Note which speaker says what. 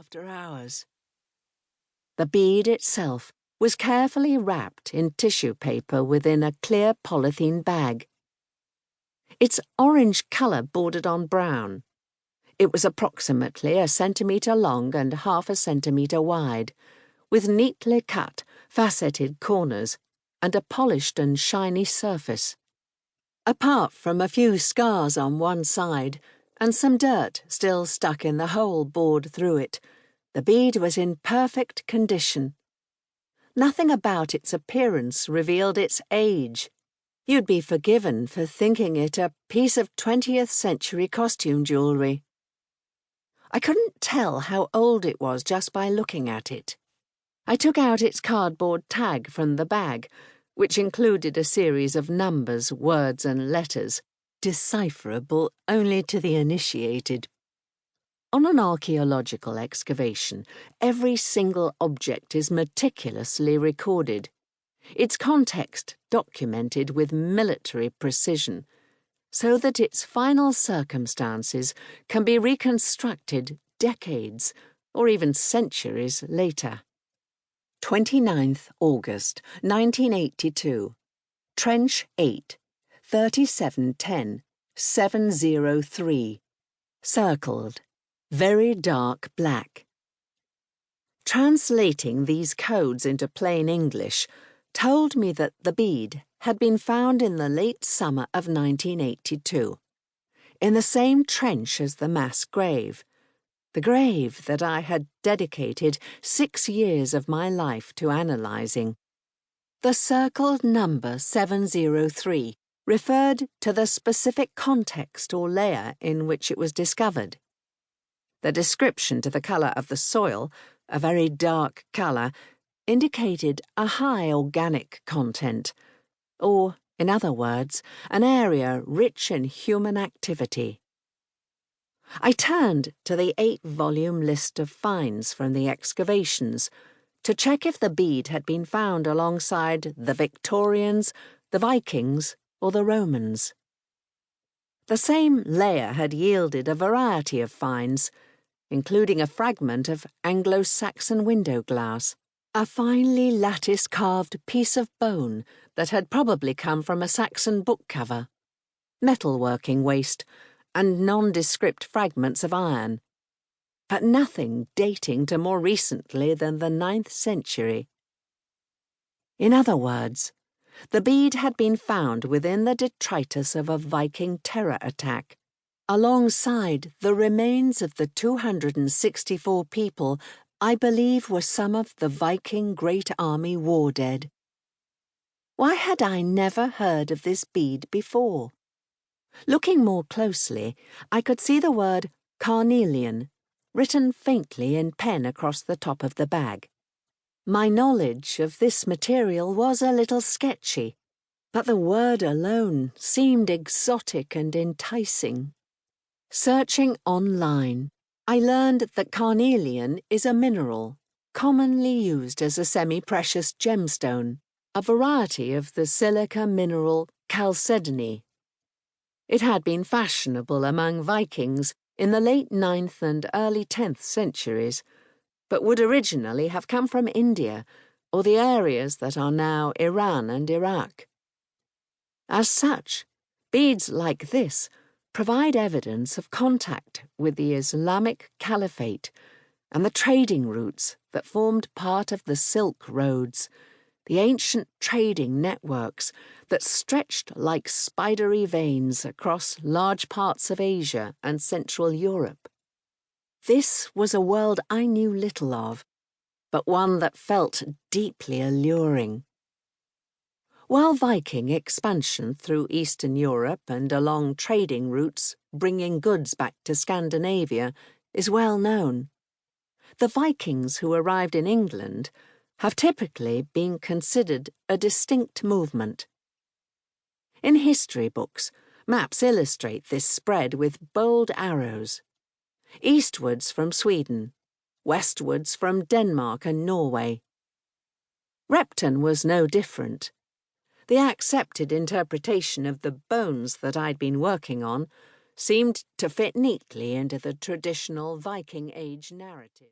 Speaker 1: after hours. The bead itself was carefully wrapped in tissue paper within a clear polythene bag. Its orange colour bordered on brown. It was approximately 1 centimetre long and half a centimetre wide, with neatly cut, faceted corners and a polished and shiny surface. Apart from a few scars on one side and some dirt still stuck in the hole bored through it, the bead was in perfect condition. Nothing about its appearance revealed its age. You'd be forgiven for thinking it a piece of 20th century costume jewellery. I couldn't tell how old it was just by looking at it. I took out its cardboard tag from the bag, which included a series of numbers, words and letters, decipherable only to the initiated. On an archaeological excavation, every single object is meticulously recorded, its context documented with military precision, so that its final circumstances can be reconstructed decades or even centuries later. 29th August 1982. Trench 8, 3710, 703. Circled. Very dark black. Translating these codes into plain English told me that the bead had been found in the late summer of 1982, in the same trench as the mass grave, the grave that I had dedicated 6 years of my life to analysing. The circled number 703 referred to the specific context or layer in which it was discovered. The description to the colour of the soil, a very dark colour, indicated a high organic content, or, in other words, an area rich in human activity. I turned to the 8-volume list of finds from the excavations to check if the bead had been found alongside the Victorians, the Vikings, or the Romans. The same layer had yielded a variety of finds, including a fragment of Anglo-Saxon window glass, a finely lattice-carved piece of bone that had probably come from a Saxon book cover, metalworking waste, and nondescript fragments of iron, but nothing dating to more recently than the 9th century. In other words, the bead had been found within the detritus of a Viking terror attack, alongside the remains of the 264 people I believe were some of the Viking Great Army war dead. Why had I never heard of this bead before? Looking more closely, I could see the word carnelian written faintly in pen across the top of the bag. My knowledge of this material was a little sketchy, but the word alone seemed exotic and enticing. Searching online, I learned that carnelian is a mineral, commonly used as a semi-precious gemstone, a variety of the silica mineral chalcedony. It had been fashionable among Vikings in the late 9th and early 10th centuries, but would originally have come from India or the areas that are now Iran and Iraq. As such, beads like this provide evidence of contact with the Islamic Caliphate and the trading routes that formed part of the Silk Roads, the ancient trading networks that stretched like spidery veins across large parts of Asia and Central Europe. This was a world I knew little of, but one that felt deeply alluring. While Viking expansion through Eastern Europe and along trading routes bringing goods back to Scandinavia is well known, the Vikings who arrived in England have typically been considered a distinct movement. In history books, maps illustrate this spread with bold arrows. Eastwards from Sweden, westwards from Denmark and Norway. Repton was no different. The accepted interpretation of the bones that I'd been working on seemed to fit neatly into the traditional Viking Age narrative.